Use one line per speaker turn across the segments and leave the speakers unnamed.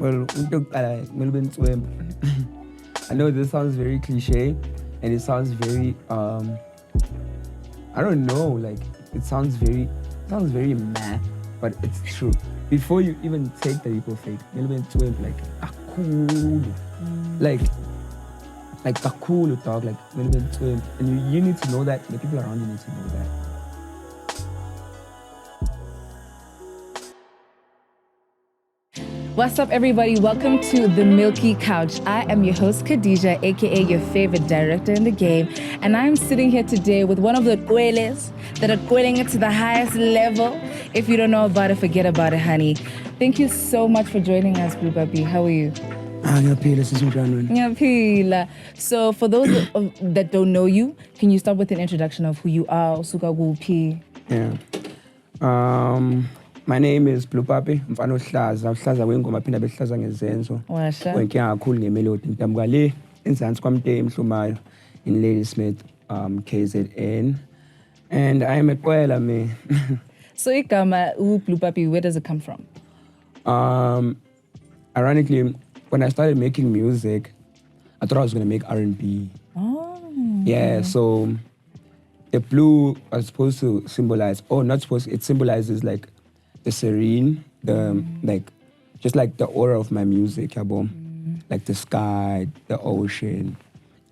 Well, I know this sounds very cliche, and it sounds very I don't know, like it sounds very meh, but it's true. Before you even take the leap of faith, like cool, like cool dog, like and you need to know that, the people around you need to know that.
What's up, everybody? Welcome to the Milky Couch. I am your host, Khadija, aka your favorite director in the game, and I'm sitting here today with one of the Qwellers that are Qwelling it to the highest level. If you don't know about it, forget about it, honey. Thank you so much for joining us, Blue Pappi. How are you? Ngiyaphila. So for those that don't know you, can you start with an introduction of who you are, usuka kuphi?
Yeah. My name is Blue Pappi. Mfana Ohlaza. Ohlaza wengoma phinda behlaza ngezenzo.
Washa.
Wenkinga kakhulu ngemelody. Ntambuka le enzansi kwamte emhlumayo in Ladysmith, KZN. And I am a Qwella me.
So igama Blue Pappi, where does it come from?
Ironically, when I started making music, I thought I was gonna make R&B.
Oh.
Yeah, so the blue was supposed to symbolize, it symbolizes like the serene, the like, just like the aura of my music, like the sky, the ocean,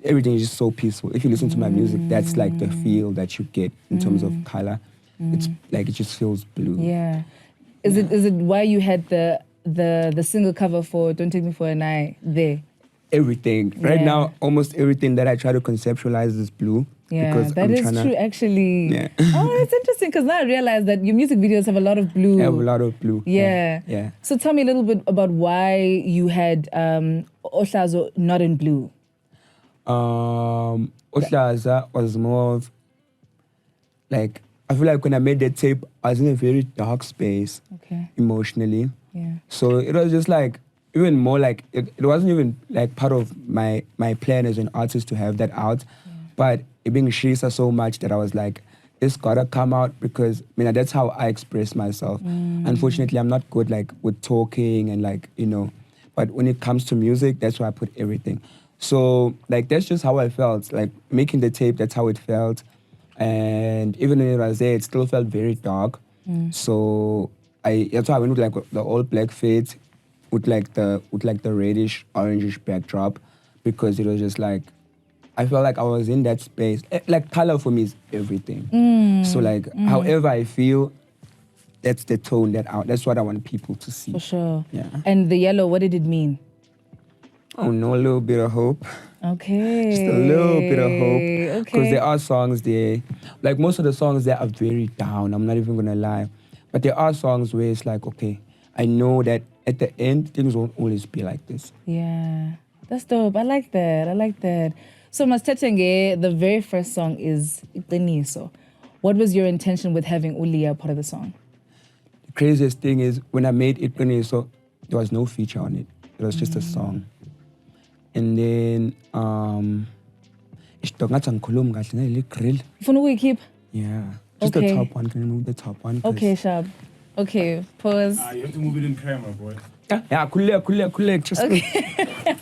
everything is just so peaceful. If you listen to my music, that's like the feel that you get in terms of color. It's like, it just feels blue.
Yeah. Is it why you had the single cover for Don't Take Me For an Eye there?
Everything. Right now, almost everything that I try to conceptualize is blue.
Yeah, that is true, actually. Yeah. Oh, it's interesting, because now I realize that your music videos have a lot of blue.
They have a lot of blue.
Yeah. So tell me a little bit about why you had Ohlaza not in blue.
Ohlaza was more of, like, I feel like when I made that tape, I was in a very dark space, emotionally.
Yeah.
So it was just like, even more like, it wasn't even like part of my plan as an artist to have that out. But it being Shisa so much that I was like, it's gotta come out, because that's how I express myself. Unfortunately, I'm not good like with talking and like, but when it comes to music, that's where I put everything. So like, that's just how I felt. Like making the tape, that's how it felt. And even when it was there, it still felt very dark. So that's why I went with like the all black fade with like the reddish, orangish backdrop, because it was just like, I felt like I was in that space. Like color for me is everything. So like, however I feel, that's the tone that's what I want people to see.
For sure.
Yeah.
And the yellow, what did it mean?
Oh no, a little bit of hope.
Okay.
Just a little bit of hope.
Okay.
Because there are songs there, like most of the songs there are very down, I'm not even gonna lie. But there are songs where it's like, okay, I know that at the end, things won't always be like this.
Yeah, that's dope. I like that. So Mastetenge, the very first song is Iqiniso. What was your intention with having Lia part of the song?
The craziest thing is, when I made Iqiniso, there was no feature on it. It was just a song. And then, yeah, just the top one. Can you move the top one?
Okay, sharp. Okay, pause.
You have to move it in camera, boy.
Yeah, cool. Just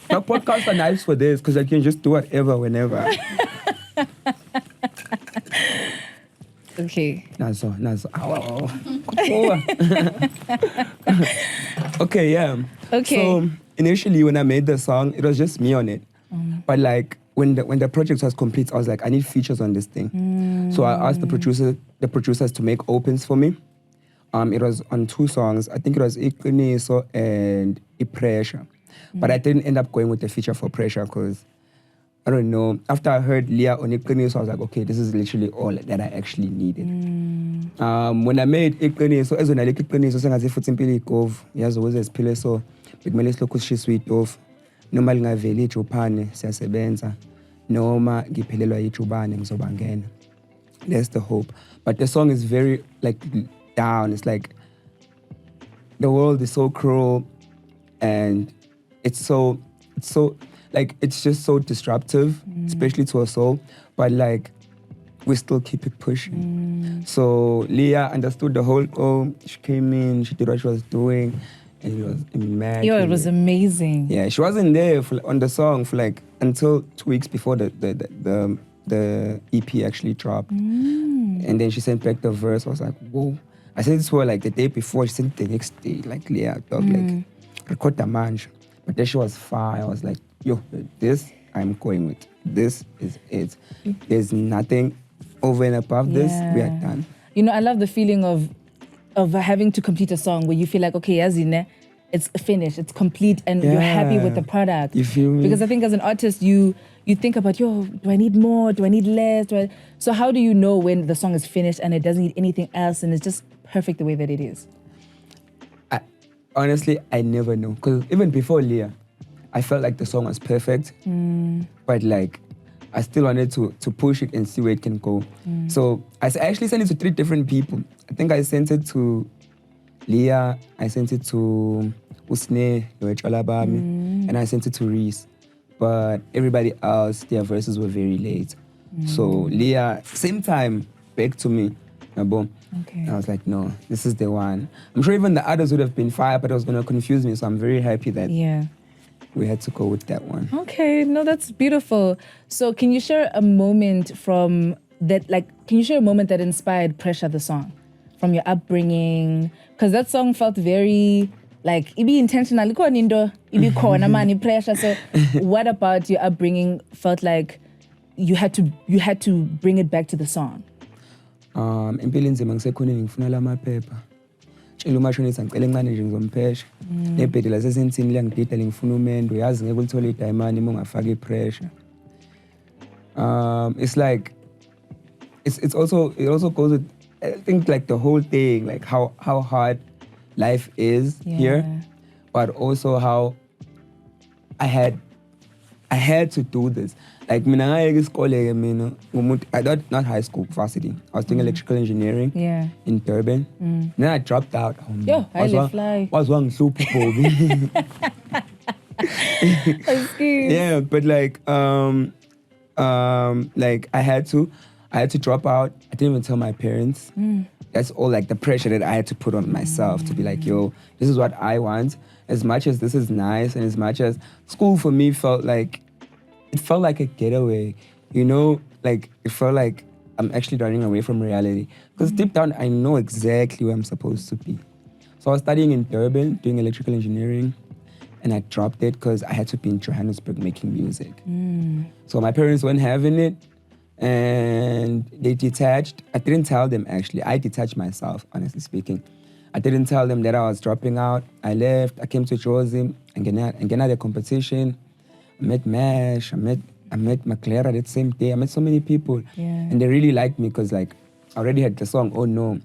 my podcasts are nice for this, because I can just do whatever, whenever.
Okay.
Nazo. Okay, yeah.
Okay.
So initially, when I made the song, it was just me on it. But like, when the project was complete, I was like, I need features on this thing. So I asked the producers to make opens for me. It was on 2 songs. I think it was Iqiniso and Pressure. But I didn't end up going with the feature for Pressure, because, I don't know, after I heard Lia on Iqiniso, I was like, okay, this is literally all that I actually needed. When I made Iqiniso, as when I like Iqiniso, sengathi futhi impilo igov, yazi ukuze siphile so, bekumele silokhu sishiswe itofu, noma lingaveli ijubane siyasebenza, noma ngiphelelwa yijubane ngizobangena. That's the hope. But the song is very like down. It's like, the world is so cruel, and it's just so disruptive, especially to a soul, but like, we still keep it pushing. So Lia understood the whole, she came in, she did what she was doing, And it was immaculate.
Yo, it was amazing.
Yeah, she wasn't there on the song for like until 2 weeks before the EP actually dropped. And then she sent back the verse. I was like, whoa. I sent it to her like the day before. She sent it the next day. Like, Lia, dog, like, record the manj. But then she was fire. I was like, yo, this I'm going with. This is it. There's nothing over and above this. We are done.
You know, I love the feeling of having to complete a song where you feel like, okay, as in it's finished, it's complete, and you're happy with the product.
You feel me?
Because I think as an artist, you think about, yo, do I need more? Do I need less? So how do you know when the song is finished and it doesn't need anything else and it's just perfect the way that it is?
Honestly, I never know. Because even before Lia, I felt like the song was perfect. But like, I still wanted to push it and see where it can go. So I actually sent it to 3 different people. I think I sent it to Lia, I sent it to Usne, and I sent it to Reese. But everybody else, their verses were very late. So Lia, same time, back to me. Boom.
Okay.
I was like, no, this is the one. I'm sure even the others would have been fire, but it was going to confuse me. So I'm very happy that we had to go with that one.
Okay, no, that's beautiful. So can you share a moment from that, like, can you share a moment that inspired Pressure, the song, from your upbringing? Because that song felt very, like, ibi intentional, ibi khona mani pressure. So what about your upbringing felt like you had to bring it back to the song?
Impilo enzima ngisekhoneni ngifuna lamaphepha. Tshela umashonisa ngicela encane nje ngizomphesha. Nebhedi lasesensini liyangidida ngifuna umendo. Yazi ngeke ulithole idayimani uma ungafaka ipressure. It's like it also goes with, I think, like the whole thing, like how hard life is here, but also how I had to do this. Like mina ngayeka isikole mina ngumuntu, I thought not high school, varsity. I was doing electrical engineering in Durban. Then I dropped out. Was one super Bobby. Yeah, but like I had to drop out. I didn't even tell my parents. That's all like the pressure that I had to put on myself to be like, yo, this is what I want. As much as this is nice and as much as school for me felt like a getaway, you know, like it felt like I'm actually running away from reality. Because deep down, I know exactly where I'm supposed to be. So I was studying in Durban, doing electrical engineering, and I dropped it because I had to be in Johannesburg making music. So my parents weren't having it, and they detached. I didn't tell them, actually. I detached myself, honestly speaking. I didn't tell them that I was dropping out. I left. I came to Jozi and get the competition. I met Mash. I met Maclera that same day. I met so many people. And they really liked me because, like, I already had the song, Oh No.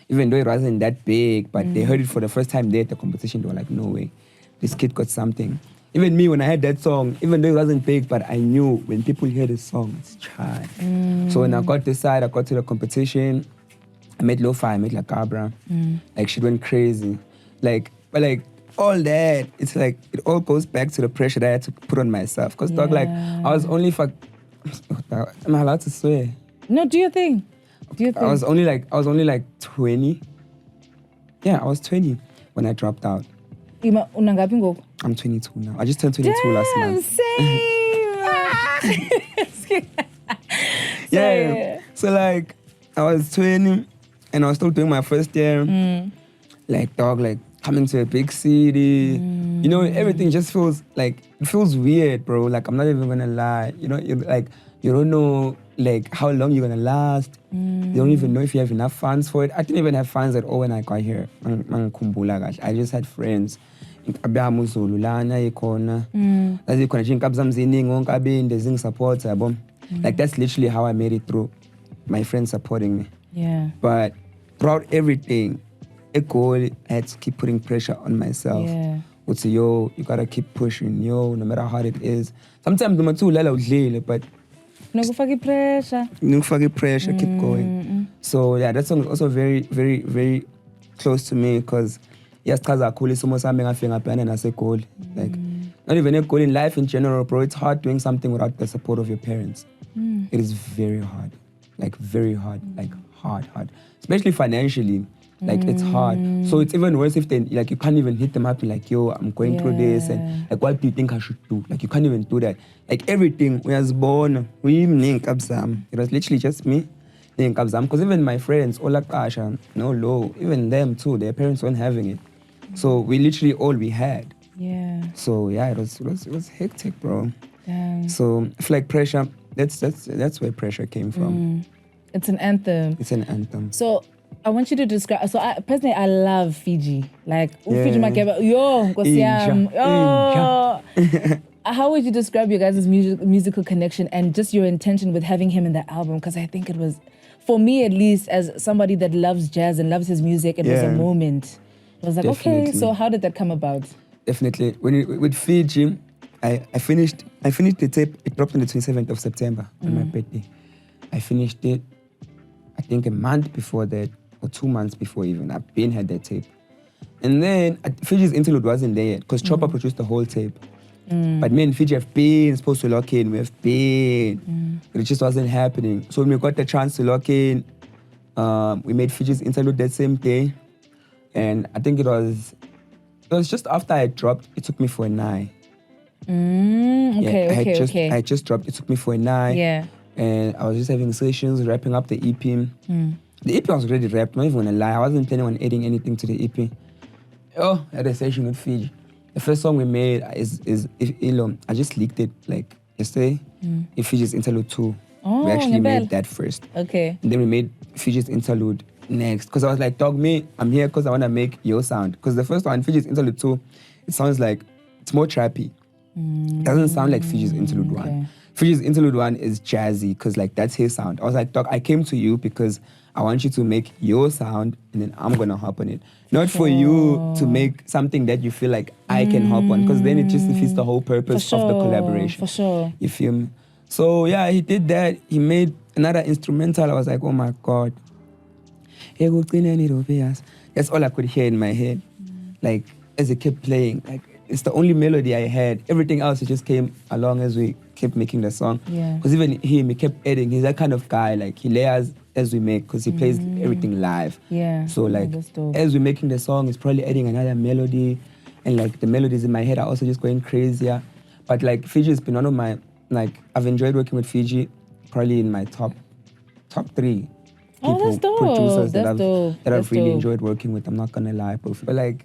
Even though it wasn't that big, but they heard it for the first time there at the competition. They were like, no way. This kid got something. Even me, when I had that song, even though it wasn't big, but I knew when people hear this song, it's charged. So when I got this side, I got to the competition. I met Lo-Fi, I met La Cabra. Like, she went crazy. But all that, it's like, it all goes back to the pressure that I had to put on myself. Because, dog, like, I was only am I allowed to swear?
No, do your thing.
I was only like 20. Yeah, I was 20 when I dropped out. I'm 22 now. I just turned 22 last month.
Same.
Yeah. So, like, I was 20 and I was still doing my first year. Like, dog, like, coming to a big city. You know, everything just feels like, it feels weird, bro. Like, I'm not even gonna lie. You know, you don't know, like, how long you're gonna last. You don't even know if you have enough funds for it. I didn't even have funds at all when I got here. I just had friends. Like, that's literally how I made it through. My friends supporting me.
Yeah.
But throughout everything, I had to keep putting pressure on myself.
Yeah.
Say, yo, you gotta keep pushing, yo, no matter how hard it is. Sometimes but pressure, keep going. So yeah, that song is also very, very, very close to me because yes, like not even a goal in life in general, bro. It's hard doing something without the support of your parents. It is very hard. Like very hard. Like hard. Especially financially. Like it's hard. So it's even worse if they like you can't even hit them up and like, yo, I'm going through this and like what do you think I should do? Like you can't even do that. Like everything we was born, it was literally just me. Because even my friends, all like Asha, no low, even them too, their parents weren't having it. So we literally all we had.
Yeah.
So yeah, it was hectic, bro.
Damn.
So I feel like pressure, that's where pressure came from.
It's an anthem.
It's an anthem.
So I want you to describe. So personally, I love Fiji. Like Fiji Mageba. Yo, Nkosi yami. Yo. How would you describe your guys' musical connection and just your intention with having him in the album? Because I think it was, for me at least, as somebody that loves jazz and loves his music, it was a moment. It was like, okay, so how did that come about?
Definitely. With Fiji, I finished the tape. It dropped on the 27th of September on my birthday. I finished it, I think a month before that, or 2 months before even. I had that tape. And then Fiji's interlude wasn't there yet because Chopper produced the whole tape. But me and Fiji have been supposed to lock in. We've been. But it just wasn't happening. So when we got the chance to lock in, we made Fiji's interlude that same day. And I think it was just after I dropped, it took me for a night. I just dropped, it took me for a night.
Yeah.
And I was just having sessions, wrapping up the EP. The EP was already wrapped, not even gonna lie. I wasn't planning on adding anything to the EP. I had a session with Fiji. The first song we made is Ilo. I just leaked it like yesterday. Fiji's Interlude 2. We actually made that first.
Okay.
And then we made Fiji's Interlude next. Because I was like, dog, I'm here because I want to make your sound. Because the first one, Fiji's Interlude 2, it sounds like, it's more trappy. It doesn't sound like Fiji's Interlude 1. Fiji's Interlude 1 is jazzy because like that's his sound. I was like, dog, I came to you because I want you to make your sound and then I'm going to hop on it. Not for you to make something that you feel like I can hop on, because then it just defeats the whole purpose of the collaboration.
For sure.
You feel me? So yeah, he did that. He made another instrumental. I was like, oh my God. That's all I could hear in my head. Like, as it kept playing, like, it's the only melody I had. Everything else, it just came along as we kept making the song. Because even him, he kept adding. He's that kind of guy. Like, he layers as we make, because he plays everything live.
Yeah.
So like, as we're making the song, he's probably adding another melody. And like, the melodies in my head are also just going crazier. But like, Fiji has been one of my, like, I've enjoyed working with Fiji, probably in my top 3 people, producers that I've really enjoyed working with. I'm not gonna lie, but like,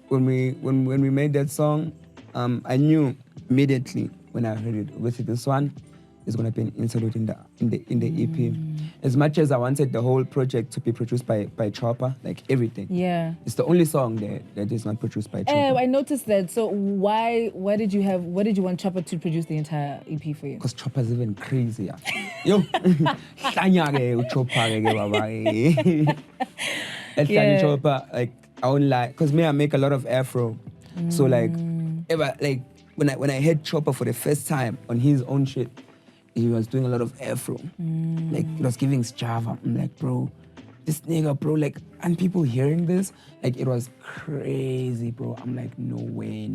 when we made that song, I knew immediately when I heard it, obviously this one is gonna be an interlude in the EP. As much as I wanted the whole project to be produced by Chopper, like everything. Yeah. It's the only song that is not produced by Chopper.
I noticed that. So why did you want Chopper to produce the entire EP for you?
Because Chopper's even crazier. Yo, Chopper, like, I won't lie, because I make a lot of Afro. So like, when I heard Chopper for the first time on his own shit, he was doing a lot of Afro. Like, it was giving Java. I'm like, bro, this nigga, bro, like, and people hearing this, like, it was crazy, bro. I'm like, no way.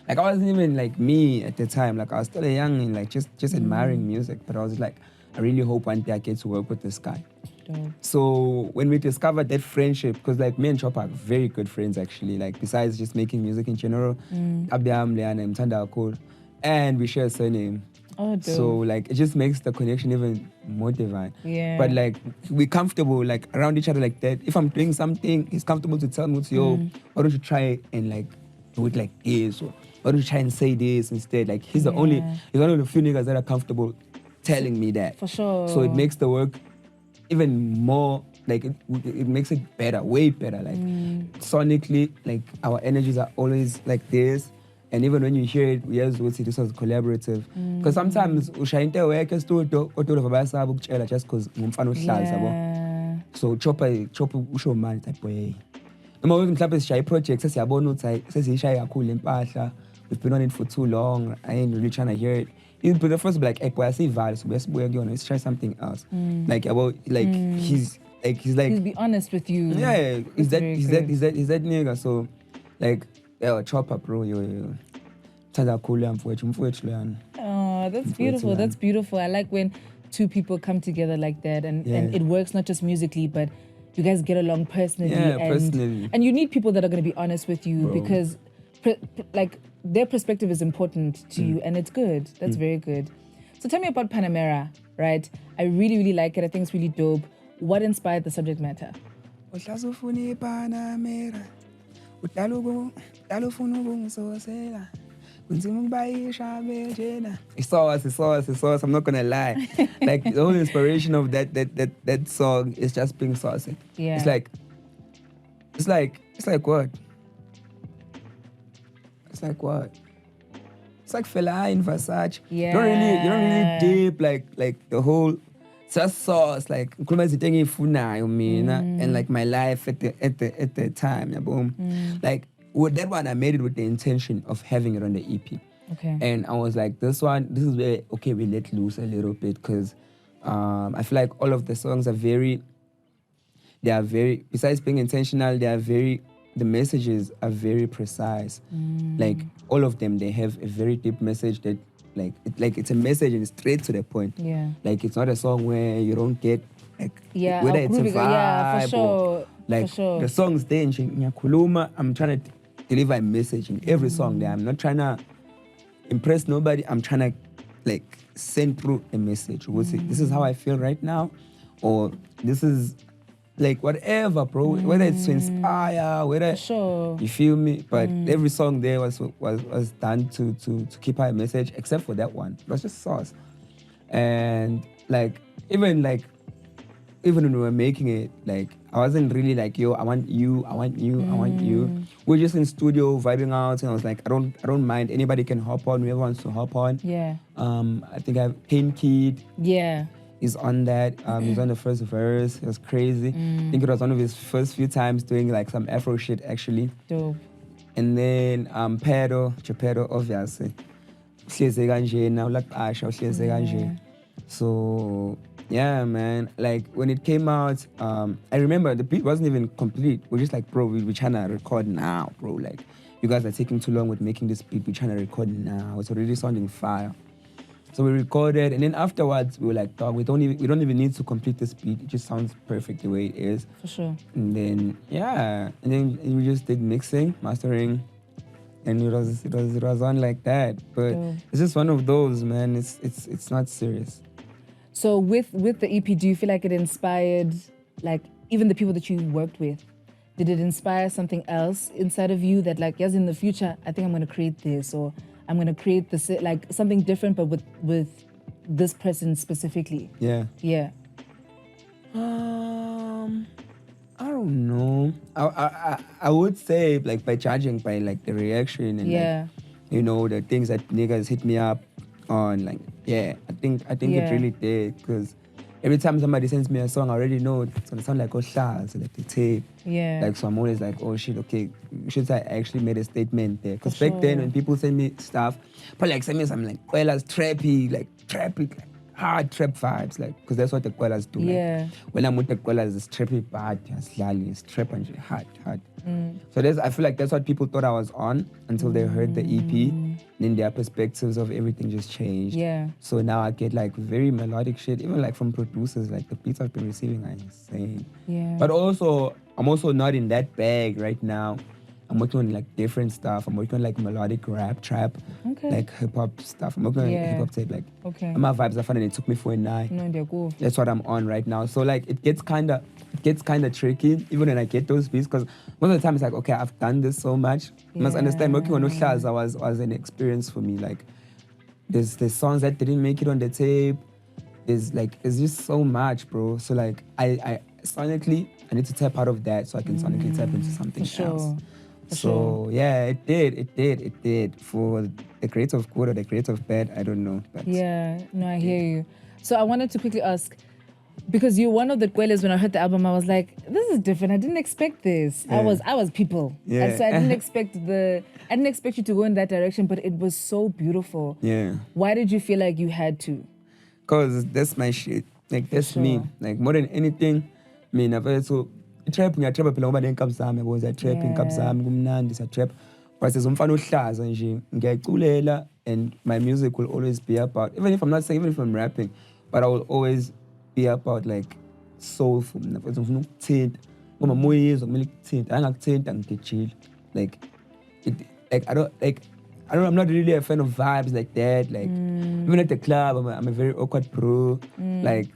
Like, I wasn't even like me at the time. Like, I was still young and like just admiring music. But I was like, I really hope one day I get to work with this guy. So when we discovered that friendship, because like me and Chopper are very good friends actually, like besides just making music in general, Abiam, Leanna, Mtanda Akol, and we share a surname.
Oh, dope.
So like it just makes the connection even more divine.
Yeah.
But like we're comfortable like around each other like that. If I'm doing something, he's comfortable to tell me, yo, why don't you try and like do it like this, or why don't you try and say this instead? Like he's one of the few niggas that are comfortable telling me that.
For sure.
So it makes the work even more, like it makes it better, way better. Like sonically, like our energies are always like this. And even when you hear it, we always would see this was collaborative. Because sometimes ushayinte work studio kodwa bayasaba ukutshela just because ngumfana ohlaza yabo. So Chopper usho man type boy. Noma wena mhlawumbe sishaye project sesiyabona ukuthi sesiyishaye kakhulu impahla. We've been on it for too long. I ain't really trying to hear it. He'll be the first to be like, hey, boy, I see vibes, so let's try something else. He's
be honest with you.
Yeah, he's that nigga. So like, Chopper, bro, yo.
Oh, that's beautiful. That's beautiful. I like when two people come together like that and it works not just musically, but you guys get along personally.
Yeah, personally.
And you need people that are going to be honest with you, because like their perspective is important to you, and it's good. That's very good. So tell me about Panamera, right? I really, really like it. I think it's really dope. What inspired the subject matter?
It's sauce. I'm not gonna lie. Like the whole inspiration of that song is just being saucy.
Yeah.
It's like what? It's like what? It's like Fela in Versace.
Yeah.
You don't really deep like the whole. It's just sauce, like and like my life at the time, boom. Like with that one, I made it with the intention of having it on the EP.
Okay.
And I was like, this is where we let loose a little bit, because I feel like all of the songs are very, besides being intentional, the messages are very precise. Like all of them, they have a very deep message that it's a message and it's straight to the point.
Yeah.
Like it's not a song where you don't get whether it's a vibe
for sure.
or
for sure.
the songs there in Nyakuluma, I'm trying to deliver a message in every song there. I'm not trying to impress nobody. I'm trying to send through a message. This is how I feel right now, or this is like whatever, bro. Whether it's to inspire, whether you feel me. But every song there was done to keep our message, except for that one. It was just sauce. And even when we were making it, I wasn't really like, yo, I want you. We're just in studio vibing out, and I was like, I don't mind. Anybody can hop on. Whoever wants to hop on.
Yeah.
I think I have Pain Kid.
Yeah.
He's on that. He's on the first verse. It was crazy. I think it was one of his first few times doing some Afro shit actually.
Dope.
And then Geppetto, obviously. Uhleze kanje na ulaqasha uhleze kanje. So yeah, man. When it came out, I remember the beat wasn't even complete. We're just bro, we're trying to record now, bro. You guys are taking too long with making this beat. We're trying to record now. It's already sounding fire. So we recorded, and then afterwards we were like, dog, we don't even need to complete this beat. It just sounds perfect the way it is.
For sure.
And then we just did mixing, mastering, and it was on like that. But it's just one of those, man. It's not serious.
So with the EP, do you feel like it inspired even the people that you worked with? Did it inspire something else inside of you that yes, in the future I think I'm gonna create this, or I'm gonna create this something different, but with this person specifically?
Yeah.
Yeah.
I don't know. I would say by judging by the reaction and the things that niggas hit me up on, I think it really did, because every time somebody sends me a song, I already know it's gonna sound like Ohlaza, like the tape.
Yeah.
So I'm always like, oh shit, okay, should I actually made a statement there? Because back then when people send me stuff, probably send me some Qwellers trappy, hard trap vibes, because that's what the Qwellers do.
Yeah.
When I'm with the Qwellers, it's trappy bad, it's trap and hard. So I feel like that's what people thought I was on until they heard the EP. And then their perspectives of everything just changed.
Yeah.
So now I get very melodic shit, even from producers. The beats I've been receiving are insane.
Yeah.
But I'm also not in that bag right now. I'm working on different stuff. I'm working on melodic rap, trap, hip hop stuff. I'm working on hip hop tape. My vibes are fun, and it took me for a night.
No, they're cool.
That's what I'm on right now. So it gets kind of tricky even when I get those beats, because most of the time it's okay, I've done this so much. You must understand, working on Ohlaza was an experience for me. There's songs that didn't make it on the tape. There's just so much, bro. So I sonically I need to tap out of that so I can sonically tap into something else. So yeah, it did. For the creative good or the creative bad, I don't know. But
yeah, no, I hear you. So I wanted to quickly ask, because you're one of the Qwellers, when I heard the album, I was like, this is different. I didn't expect this.
Yeah.
I was people.
Yeah.
And so I didn't expect you to go in that direction, but it was so beautiful.
Yeah.
Why did you feel like you had to?
Because that's my shit. That's me. More than anything, I've also trap ngiyatrapha phela ngoba nenkap zami yabo ziyatrap inkap zami kumnandi siyatrap but umfana ohlaza nje ngiyaculela, and my music will always be about, even if I'm rapping, but I will always be about soulful. Ngifuna ukuthinta Ngoba moyezwa kumele kuthinta, angakuthinta ngidejile. Like I'm not really a fan of vibes like that. Like even at the club, I'm a very awkward bro. Like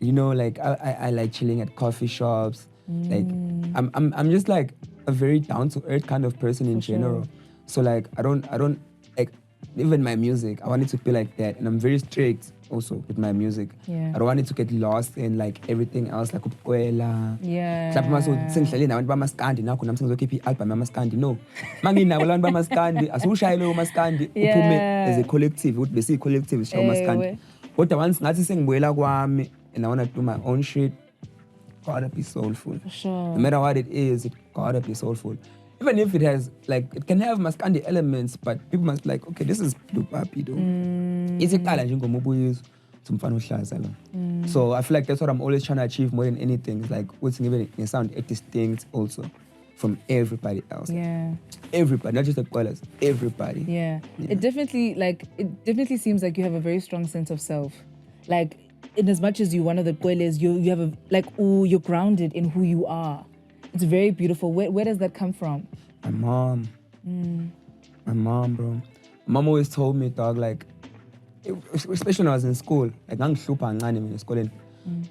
like I like chilling at coffee shops. Like I'm just like a very down to earth kind of person in general. So like I don't like even my music. I want it to be like that, and I'm very strict also with my music.
Yeah.
I don't want it to get lost in like everything else, like Qwellers.
Yeah.
Mhlawumbe mase sengidlale nabantu bamaskandi nakho nami sengizokhipha i-album yamaskandi. No, manginabo labantu bamaskandi asiwushaye lowo maskandi uphume as a collective ukuthi besiyi-collective sishaye umaskandi. Kodwa once ngathi sengibuyela kwami and I want to do my own shit, gotta be soulful.
For sure.
No matter what it is, it gotta be soulful. Even if it has like, it can have maskandi elements, but people must be like, okay, this is Blue Pappi though. Isiqala nje ngomubuyizwa umfana ohlaza lo. So I feel like that's what I'm always trying to achieve more than anything. It's like what's given a sound distinct also from everybody else.
Yeah.
Everybody, not just the Qwellers, everybody.
Yeah. It definitely seems like you have a very strong sense of self. Like in as much as you're one of the Qwellers, you have you're grounded in who you are. It's very beautiful. Where does that come from?
My mom. My mom, bro. Mom always told me, dog, like, especially when I was in school, like ngangihlupha kancane mina esikoleni.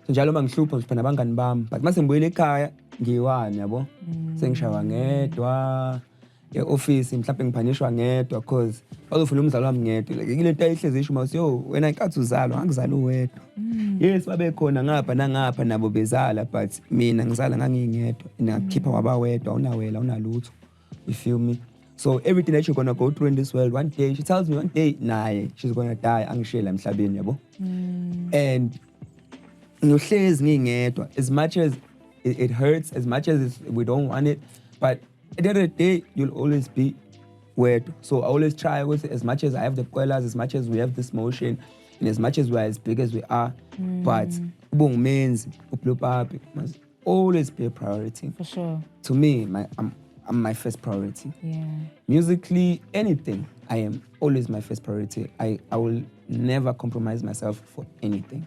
So njalo mangihlupha ngihlupha nabangani bami, but mase ngibuyela ekhaya ngiyi-1 yabo. Sengishawa ngedwa, e-office mhlawumbe ngiphanishwa ngedwa because bazofuna umzali wami ngedwa. Like ile nto ayihlezi isho mase wena inkathi uzalwa angizali uwedwa. Yes babekhona ngapha nangapha nabo bezala, but mina ngizala ngangingedwa. Ngakhipha wabawedwa unawela unalutho. You feel me? So everything that you're gonna go through in this world, one day she tells me one day naye she's gonna die angishela emhlabeni yabo. And ngiyohlezi ngingedwa, as much as it hurts, as much as we don't want it, but at the end of the day you'll always be weird. So I always try with it, as much as I have the Qwellers, as much as we have this motion, and as much as we're as big as we are, but Ubong means Blue Pappi must always be a priority.
For sure.
To me, I'm my first priority.
Yeah.
Musically, anything, I am always my first priority. I will never compromise myself for anything.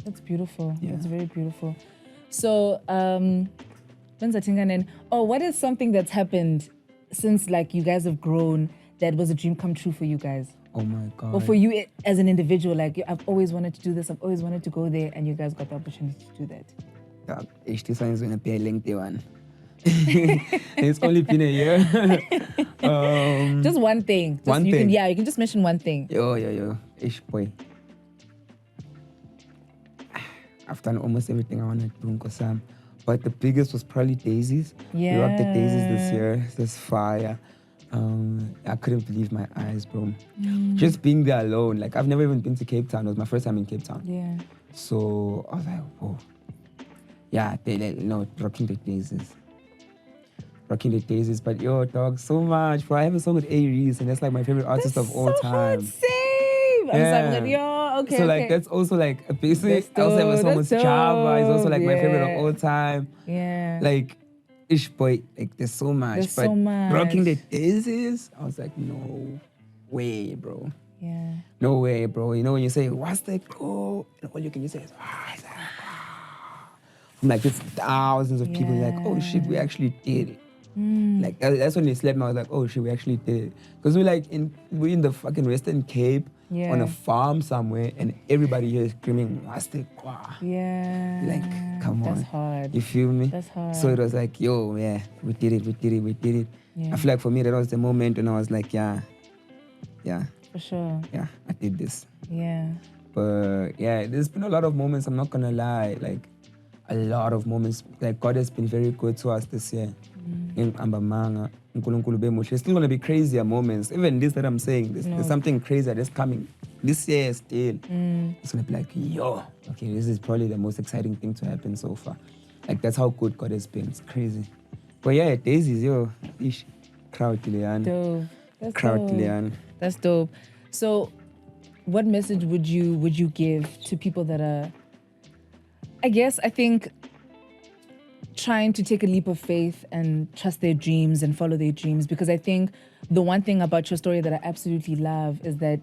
That's beautiful.
Yeah.
That's very beautiful. So, what is something that's happened since like you guys have grown that was a dream come true for you guys?
Oh my God.
Or for you as an individual, like I've always wanted to do this, I've always wanted to go there, and you guys got the opportunity to do that.
This one is going to be a lengthy one. It's only been a year.
Just one thing. You can just mention one thing.
Yo. Ish boy. I've done almost everything I want to do in Kosam. But the biggest was probably daisies.
Yeah.
We rocked the daisies this year. This fire. I couldn't believe my eyes, bro. Just being there alone. Like I've never even been to Cape Town. It was my first time in Cape Town.
Yeah.
So I was like, whoa. Yeah, rocking the daisies. Rocking the daisies, but yo, dog, so much. Bro, I have a song with A-Reese, and that's like my favorite artist of all time.
Same. I'm like, yo, okay.
So like that's also like a basic. I also have a song with Java. It's also like my favorite of all time.
Yeah.
Like Ish boy, like there's so much. But rocking the daisies, I was like, no way, bro.
Yeah.
No way, bro. You know when you say, what's the goal? And all you can just say is, like it's thousands of people like, oh shit, we actually did it. Like that's when they slapped me. I was like, oh shit, we actually did it. Because we're in the fucking Western Cape on a farm somewhere, and everybody here is screaming, what's the qua?
Yeah.
Like, come on.
That's hard.
You feel me?
That's hard.
So it was like, yo, yeah, we did it.
Yeah.
I feel like for me that was the moment when I was like, yeah.
For sure.
Yeah, I did this.
Yeah.
But yeah, there's been a lot of moments, I'm not gonna lie, like a lot of moments. Like God has been very good to us this year. In Ambamanga, there's still gonna be crazier moments. Even this that I'm saying, there's something crazier that's coming. This year still. It's gonna be like, yo, okay, this is probably the most exciting thing to happen so far. Like that's how good God has been. It's crazy. But yeah, daisies, yo, ish, crowd Lian.
Dope. That's
crowd
dope.
Lian.
That's dope. So, what message would you give to people that are, I think, trying to take a leap of faith and trust their dreams and follow their dreams? Because I think the one thing about your story that I absolutely love is that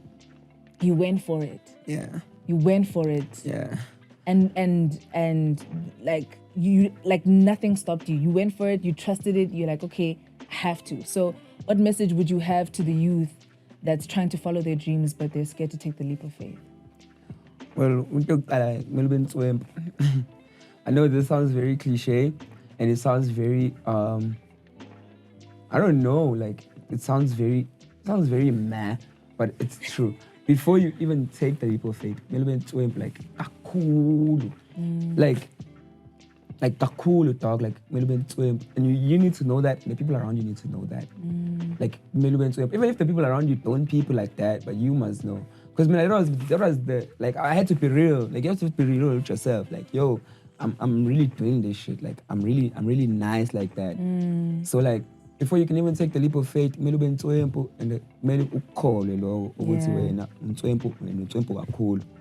you went for it.
Yeah.
You went for it.
Yeah.
and like you, like nothing stopped you. You went for it, you trusted it, you're like, okay, I have to. So what message would you have to the youth that's trying to follow their dreams but they're scared to take the leap of faith?
Well, I know this sounds very cliche and it sounds very I don't know, like it sounds very meh, but it's true. Before you even take the leap of faith, like cool. Like kakhulu, dog, like and you need to know that, the people around you need to know that. Like even if the people around you don't people like that, but you must know. Because that was the, like, I had to be real. Like, you have to be real with yourself. Like, yo, I'm really doing this shit. Like, I'm really nice like that. So like, before you can even take the leap of faith, and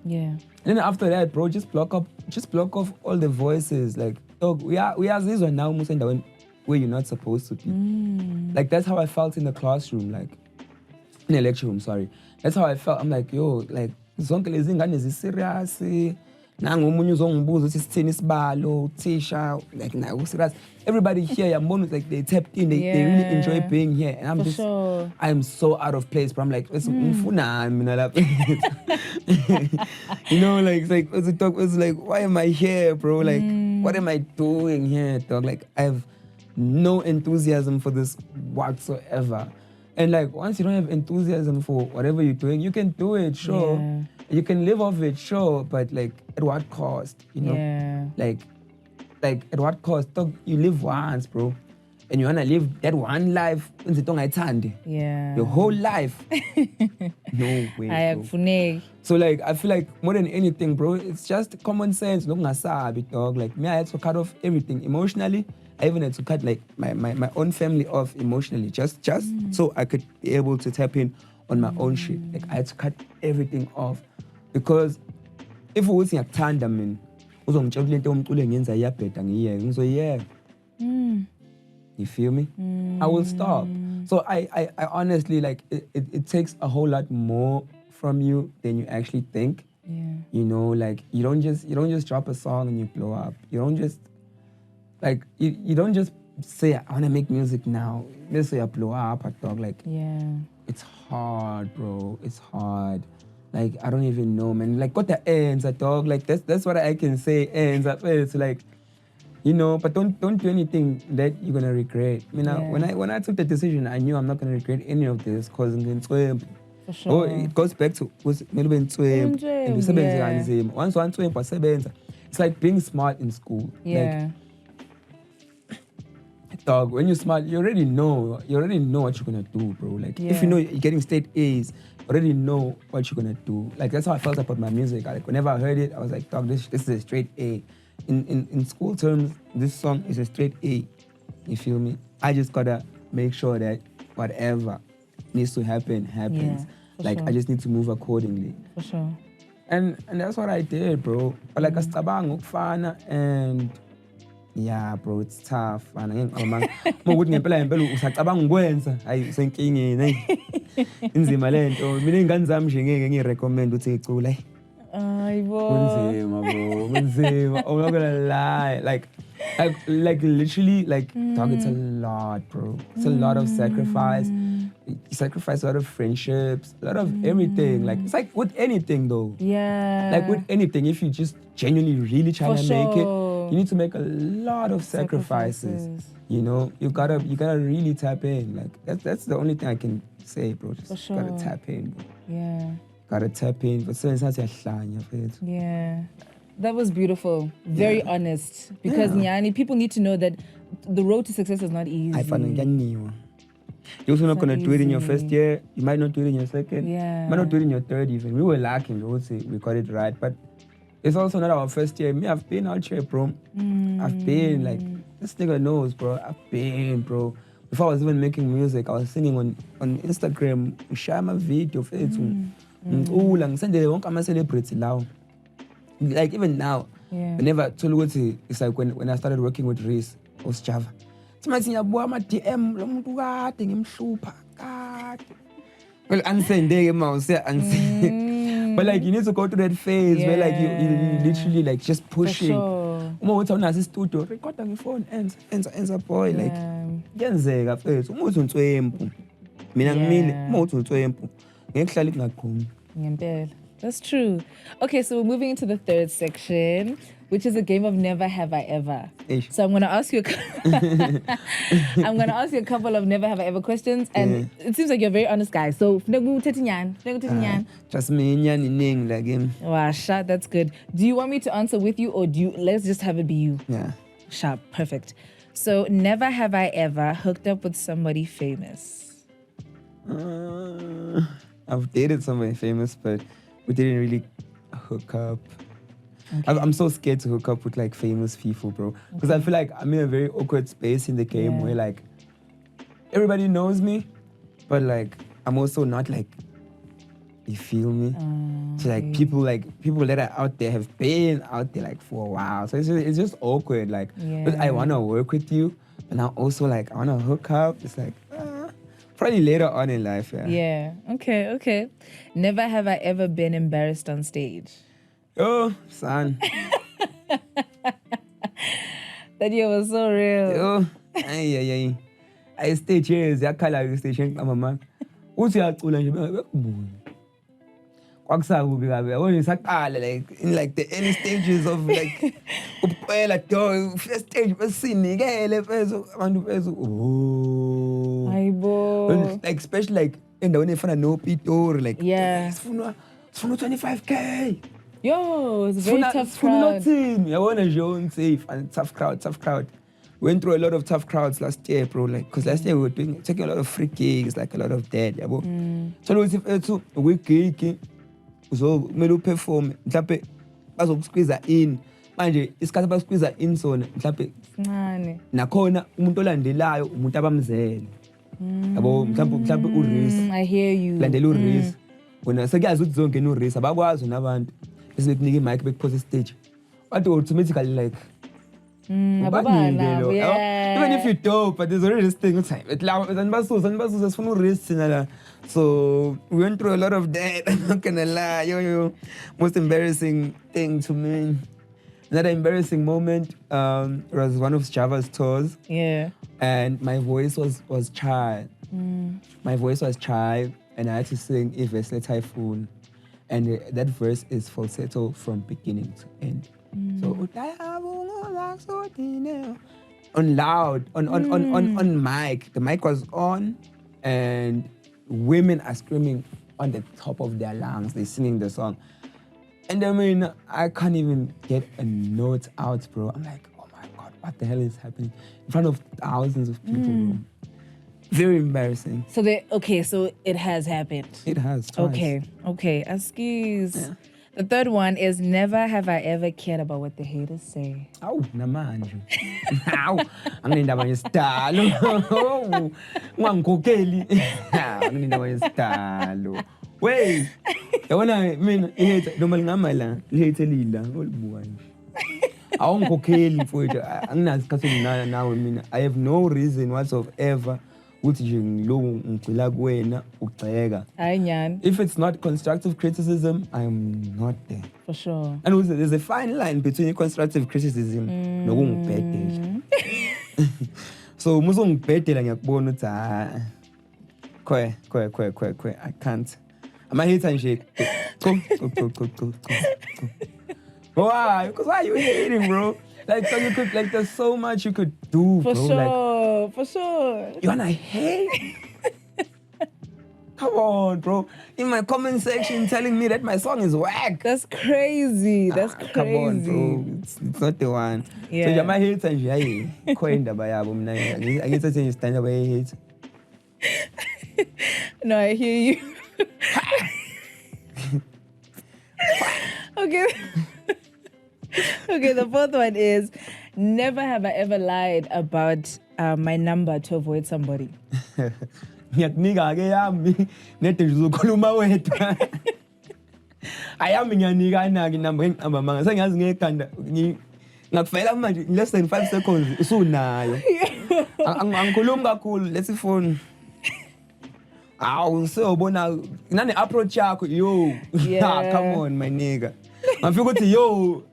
Yeah.
and then after that, bro, just block off all the voices. Like, dog, we are this one now where you're not supposed to be. Like, that's how I felt in the classroom, like in the lecture room, sorry. That's how I felt. I'm like, yo, like, zonke lezi ngane ziserious. Nangu omunye uzongibuza ukuthi sithini isibalo, Tisha, like, nah, serious. Everybody here, yabona, like, they tapped in, they really enjoy being here. And I'm so out of place, but I'm like, you know, like, it's like, why am I here, bro? Like, what am I doing here, dog? Like, I have no enthusiasm for this whatsoever. And like, once you don't have enthusiasm for whatever you're doing, you can do it, sure.
Yeah.
You can live off it, sure, but like, at what cost, you know?
Yeah.
Like at what cost? Dog, you live once, bro. And you wanna live that one life,
yeah,
your whole life. No way, bro. So like, I feel like more than anything, bro, it's just common sense. No, dog. Like, me, I had to cut off everything emotionally. I even had to cut like my own family off emotionally, just so I could be able to tap in on my own shit. Like, I had to cut everything off, because if we ngiyakuthanda mina, uzongitshela into umculo ngenza iyabheda ngiyeke, ngizoyeka. You feel me? I will stop. So I honestly, like, it takes a whole lot more from you than you actually think.
Yeah.
You know, like, you don't just drop a song and you blow up. You don't just like, you don't just say, I want to make music now. Let's say I blow up, dog. Like,
yeah,
it's hard, bro. It's hard. Like, I don't even know, man. Like, what the ends, dog. Like, that's what I can say. Ends up. It's like, you know, but don't do anything that you're gonna regret. I mean, when I took the decision, I knew I'm not gonna regret any of this, because
for sure.
it goes back to once it's like being smart in school.
Yeah.
Like, dog, when you're smart, you already know what you're gonna do, bro. Like, if you know you're getting straight A's, you already know what you're gonna do. Like, that's how I felt about my music. Like, whenever I heard it, I was like, dog, this is a straight A. In school terms, this song is a straight A. You feel me? I just gotta make sure that whatever needs to happen happens.
Yeah,
like,
sure.
I just need to move accordingly.
For sure.
And that's what I did, bro. But like, asicabanga ukufana, and yeah, bro, it's tough. Mawukuthi ngempela usacabanga ukwenza, hayi usenkingeni. Inzima lento. Mina ingane zami nje ngeke ngirecommend ukuthi icula. Kunzima, bro. Kunzima. I'm not gonna lie. Like literally, like, dog, it's a lot, bro. It's a lot of sacrifice. You sacrifice a lot of friendships, a lot of everything. Like, it's like with anything, though.
Yeah.
Like, with anything, if you just genuinely really trying to make it,
sure.
you need to make a lot of sacrifices. You know, you gotta really tap in. Like, that's the only thing I can say, bro. Just gotta tap in, bro.
Yeah.
Gotta tap in. But
yeah. That was beautiful. Very honest. Because Nyani, people need to know that the road to success is not easy.
You're also not going to do it in your first year. You might not do it in your second.
Yeah.
You might not do it in your third even. We were lacking. We would say we got it right. But it's also not our first year. Me, I've been out here, bro. I've been, like, this nigga knows, bro. I've been, bro. Before I was even making music, I was singing on Instagram. Share my video. Like, even now, whenever I told you, it's like when I started working with Reese, I was Java. DM, well, unsend mouse, But like you need to go through that phase where like you literally like just pushing. Uma uthi awunaso istudio recorda ngefone enza boy like kuyenzeka mfethu uma uthi untswempu mina ngimile uma uthi untswempu ngeke hlala kungaqhumi
ngempela. That's true. Okay, so we're moving into the third section, which is a game of never have I ever. So I'm gonna ask you a couple of never have I ever questions, and it seems like you're a very honest guy. So
just me nyani like him.
Wow, sharp, that's good. Do you want me to answer with you, or let's just have it be you?
Yeah.
Sharp, perfect. So never have I ever hooked up with somebody famous.
I've dated somebody famous, but we didn't really hook up. Okay. I'm so scared to hook up with like famous people, bro. Because I feel like I'm in a very awkward space in the game where like everybody knows me, but like I'm also not like, you feel me? So like people that are out there have been out there like for a while. So it's just awkward. Like I wanna work with you, but now also like I wanna hook up. It's like probably later on in life,
Yeah. Okay. Never have I ever been embarrassed on stage.
Oh, son.
That year was so real.
Oh, ay. I stage here, yakhala stage mama. Uthi yacula nje bekubona. Kwakusakubi kabi. Yabona isaqala like in like the early stages of like uphela do first stage besinikele phezulu abantu phezulu. Oh.
Hayibo.
Like especially like endaweni efana no Pitori like sifuna 25k.
Yo, it's a very tough crowd.
Yabona nje unsafe and tough crowd. Went through a lot of tough crowds last year, bro. Like, because last year we were taking a lot of free gigs, like a lot of dead, yabo. So we gig, so kumele perform. Mhlawumbe bazokusqueeza in. Manje isikhathi basqueeza in sona mhlawumbe nakhona umuntu olandelayo umuntu abamzele. Yabo mhlawumbe urisk.
I hear you.
Landela urisk. Wena sekuyazi ukuthi zonke urisk abakwazi nabantu. Bese bekunika imic bekuphosa stage. But automatically like
even
if you dope, but there's already this thing. So we went through a lot of that. I'm not gonna lie. Yo. Most embarrassing thing to me. Another embarrassing moment was one of Java's tours.
Yeah.
And my voice was chai. My voice was chai, and I had to sing If It's a Typhoon. And that verse is falsetto from beginning to end. So on loud, on mic. The mic was on, and women are screaming on the top of their lungs. They're singing the song. And I mean, I can't even get a note out, bro. I'm like, oh my God, what the hell is happening? In front of thousands of people, bro. Very embarrassing.
So so it has happened.
It has, twice.
Okay. Askis. Yeah. The third one is never have I ever cared about what the haters say.
Aw, namanje. Aw, anginindaba ngesidalo. Ungangikhokheli. Anginindaba ngesidalo. Wait. Yabona mina ihate noma lingamala ihate lila olibuka nje. Awungikhokheli mfowethu. Anginazi isikhathi nawe mina. I have no reason whatsoever. If it's not constructive criticism, I'm not there.
For sure.
And there's a fine line between constructive criticism and nokungibhedela. So muzongibhedela ngiyakubona ukuthi I can't. I'm a hater and shake. Go. Why? Because why are you hating, bro? Like, so you could, like, there's so much you could do, bro.
For sure.
You wanna hate? Come on, bro. In my comment section telling me that my song is whack.
That's crazy.
Come on, bro. It's not the one.
Yeah.
So you're my hater and you're coined by album. I guess I say you stand up by hate.
No, I hear you. Okay, the fourth one is never have I ever lied about my number to avoid somebody.
Ngiyakunika ke yami nede uzokhuluma wedwa. Ayami ngiyanika naki number engihamba manga sengiyazi ngekhanda ngakufela manje less than 5 seconds usunayo. Angikhulumi kakhulu let's phone. So bona nani approach yakho yo.
Yeah.
Come on my nigga. Mafika ukuthi yo.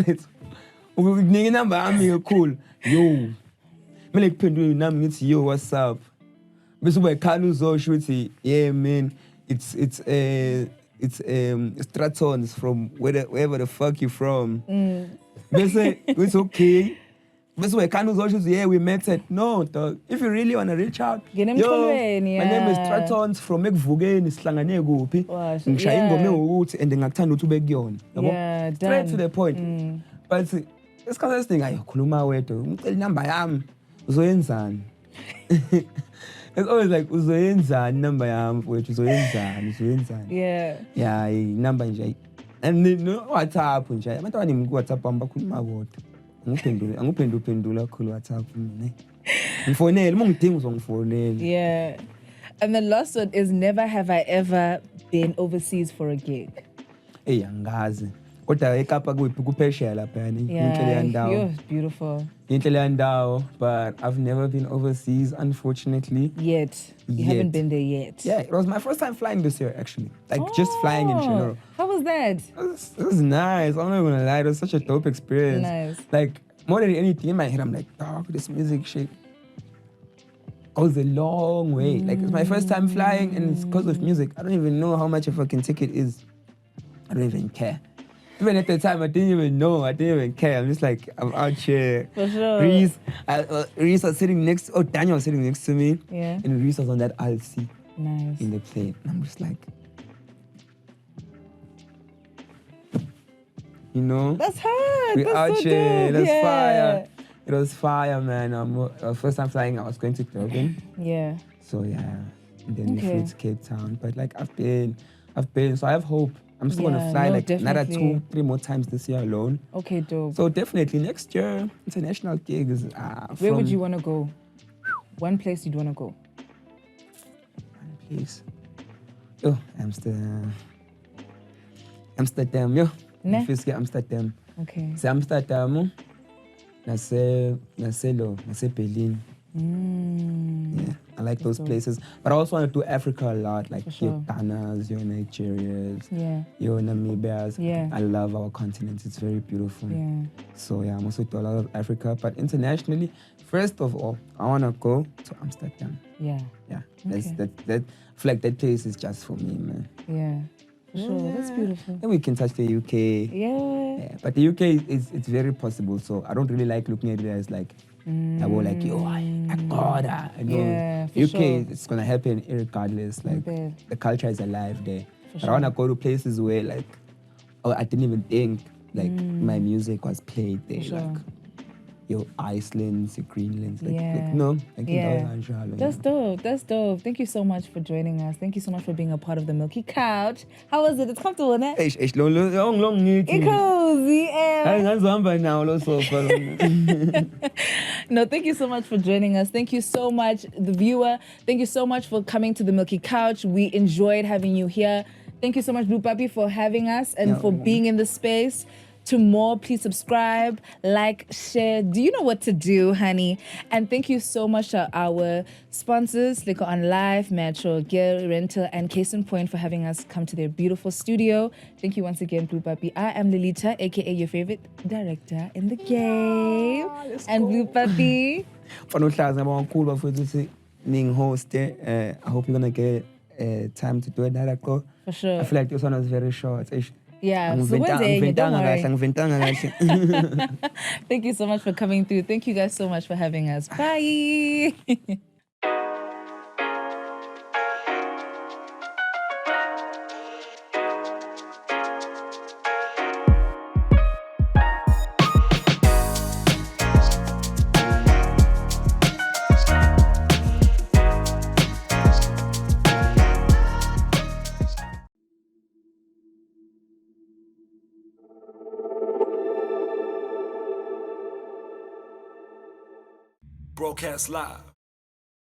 It's nigga number yami cool. Yo. Mele kuphendule nami ngithi yo what's up. Bese ube khana uzosho ukuthi yeah man it's Stratons from wherever the fuck you from. Bese it's okay. Bese ube khana uzosho ukuthi yeah we met at no dog. If you really want to reach out,
Yo,
my name is Stratons from ekuvukeni sihlangane kuphi. Ngishaya ingoma ukuthi and ngakuthanda ukuthi ube kuyona.
Yeah,
straight to the point. But isikhathi esiningi ayikhuluma wedwa ngicela inamba yami uzoyenzani. It's always like uzoyenzani number yami wethu uzoyenzani. Yeah inamba nje and no WhatsApp nje abantu abaningi ku WhatsApp bakhuluma kodwa angiphendula kakhulu WhatsApp mina ngifonele mungidinga uzongifonela.
Yeah, and the last one is never have I ever been overseas for a gig.
Angazi kodwa eKapa kuphesheya lapha yani inhle yandawo.
Yeah, beautiful.
Inhle yandawo, but I've never been overseas unfortunately.
Yet. You haven't been there yet.
Yeah, it was my first time flying this year actually. Like just flying in general.
How was that?
It was nice. I'm not gonna lie, it was such a dope experience.
Nice.
Like more than anything in my head, I'm like, dog, this music shit goes a long way. Like it's my first time flying and it's because of music. I don't even know how much a fucking ticket is. I don't even care. Even at the time, I didn't even know. I didn't even care. I'm just like, I'm out here.
For sure.
Reese was sitting next, Daniel was sitting next to me.
Yeah.
And Reese was on that aisle seat.
Nice.
In the plane. And I'm just like, you know?
That's hard.
We're out
so
here.
dope.
That's fire. It was fire, man. First time flying, I was going to Durban.
Yeah.
So yeah. And then we flew to Cape Town. But like I've been, so I have hope. I'm still gonna fly another 2-3 more times this year alone.
Okay, dope.
So definitely next year, international gigs.
Where would you want to go? One place you'd want to go?
One place. Oh, Amsterdam, yo.
Ne?
Amsterdam.
Okay.
So Amsterdam, nase Berlin. Yeah, I like those places. But I also want to do Africa a lot, like your Ghanas, your Nigerias, your Namibias.
Yeah.
I love our continent. It's very beautiful.
Yeah.
So yeah, I'm also do a lot of Africa. But internationally, first of all, I want to go to Amsterdam.
Yeah.
Yeah. Okay. That I feel like that place is just for me, man.
Yeah. For sure. That's beautiful.
Then we can touch the UK.
Yeah.
But the UK it's very possible. So I don't really like looking at it as like I will like, yo, I got her.
Yeah, for
UK,
sure.
it's gonna happen regardless. Like the culture is alive there. But I wanna go to places where like, I didn't even think like my music was played there. Like your Icelands, your Greenlands, like no, like
That's dope. That's dope. Thank you so much for joining us. Thank you so much for being a part of the Milky Couch. How was it? It's comfortable, isn't it?
It's long.
It's cozy. No, thank you so much for joining us. Thank you so much, the viewer. Thank you so much for coming to the Milky Couch. We enjoyed having you here. Thank you so much, Blue Pappi, for having us and for being in the space. To more, please subscribe, like, share. Do you know what to do, honey? And thank you so much to our sponsors, Slikour OnLife, Metro Gear Rental, and Case in Point for having us come to their beautiful studio. Thank you once again, Blue Pappi. I am Lilita, aka your favorite director in the game. And Blue Pappi.
For no class, I'm cool, but for this host, I hope you're gonna get time to do another go.
For sure.
I feel like this one was very short.
Yeah, so don't worry. Thank you so much for coming through. Thank you guys so much for having us. Bye.
Broadcast live